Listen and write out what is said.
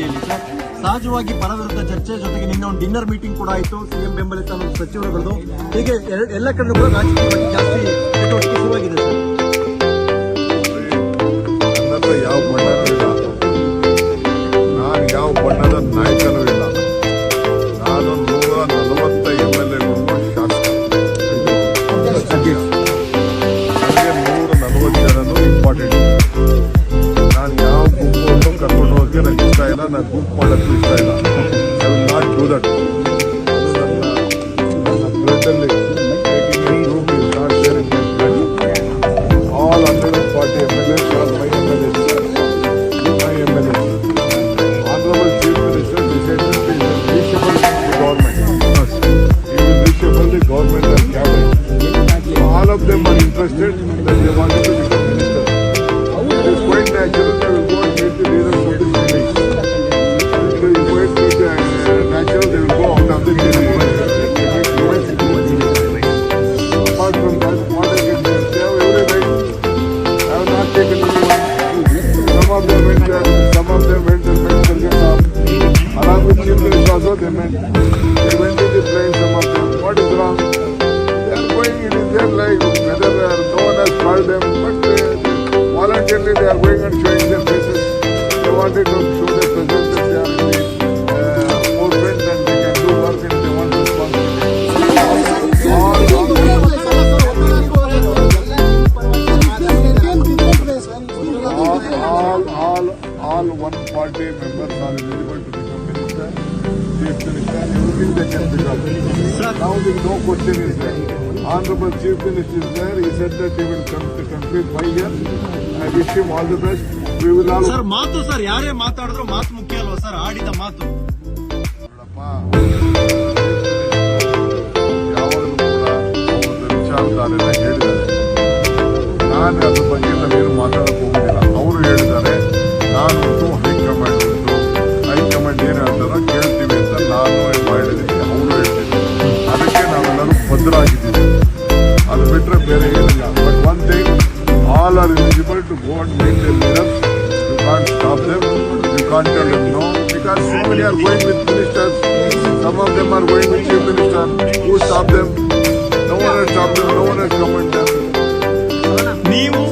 ಹಿನ್ನೆಲೆಯಲ್ಲಿ ಸರ್ ಸಹಜವಾಗಿ ಪರ ವಿರುದ್ಧ ಚರ್ಚೆ ಜೊತೆಗೆ ನಿನ್ನೆ ಒಂದು ಡಿನ್ನರ್ ಮೀಟಿಂಗ್ ಕೂಡ ಆಯಿತು. ಸಿಎಂ ಬೆಂಬಲಿತ ಒಂದು ಸಚಿವರುಗಳದು ಹೀಗೆ ಎಲ್ಲ ಕಡೆ ಕೂಡ ರಾಜಕೀಯವಾಗಿ ಜಾಸ್ತಿ ಚಟುವಟಿಕೆ ಶುರುವಾಗಿದೆ ಸರ್. ನನ್ನ ಯಾವ ಬಣ್ಣನೂ ಇಲ್ಲ, ನಾನು ಯಾವ ಬಣ್ಣದ ನಾಯಕನೂ ಇಲ್ಲ. ನಾನು 140 MLA ಶಾಸಕ. ನನಗೆ 140 ಜನನು ಇಂಪಾರ್ಟೆಂಟ್. ನಾನು ಯಾವ ಗುಂಪನ್ನು ಕರ್ಕೊಂಡು ಹೋಗಿ ನನಗೆ ಇಷ್ಟ ಇಲ್ಲ, ನಾನು ಗುಂಪು ಮಾಡೋಕ್ಕೂ ಇಷ್ಟ ಇಲ್ಲ. I will not do that. ನನ್ನ ಬ್ಲಡ್ಡಲ್ಲಿ all 140 MLAs are my MLAs. My MLAs. Honorable Chief Minister decided to reshuffle the government. He will reshuffle the government and cabinet. So all of them are interested that they wanted to become minister. It is quite natural they will go and meet the leaders of the state. It is quite natural they will go out of the state. Apart from that, what I can say, they have every right. I have not taken anyone. Some of them went and met Sargam. Along with Chief Minister also they went to the plane, some of them. What is wrong? They are going, it is their life, whether no one has called them, but voluntarily they are going and showing their faces. They wanted to show their presence that they are in the forefront and they can do work and they want responsibility. All 140 members are eligible to become minister, chief minister, everything they can become. Now the no question is there. Honorable Chief Minister is there. He said that he will come to complete 5 years. I wish him all the best. We will all. Sir ಮಾತು sir ಯಾರೇ ಮಾತಾಡಿದ್ರು ಮಾತು ಮುಖ್ಯ ಅಲ್ವಾ sir, ಆಡಿದ ಮಾತು. ನೋಡಪ್ಪ, ಯಾವಾಗಲೂ ಕೂಡ ಒಂದು ವಿಚಾರಧಾರೆನ ಹೇಳಿದ್ದಾರೆ. ನಾನು ಅದ್ರ ಬಗ್ಗೆ ನಾವೇನು ಮಾತಾಡಕ್ಕೆ ಹೋಗುದಿಲ್ಲ. ಅವರು ಹೇಳಿದ್ದಾರೆ, ನಾನು ಉಂಟು ಹೈಕಮಾಂಡ್ ಉಂಟು, ಹೈಕಮಾಂಡ್ ಏನು ಹೇಳ್ತಾರೋ ಕೇಳ್ತೀವಿ ಅಂತ ನಾನು ಹೇಳಿದ್ದೀನಿ, ಅವರು ಹೇಳ್ತಿದ್ರು. ಅದಕ್ಕೆ ನಾವೆಲ್ಲರೂ ಬದ್ಧರಾಗಿದ್ದೀವಿ. ಅದು ಬಿಟ್ಟರೆ ಬೇರೆ ಏನಿಲ್ಲ. But one thing, all are eligible to go and meet their leaders. You can't stop them. You can't tell them no. Because so many are going with ministers. Some of them are going with chief minister. Who stop them? No one has stopped them. No one has commented them. ನೀವು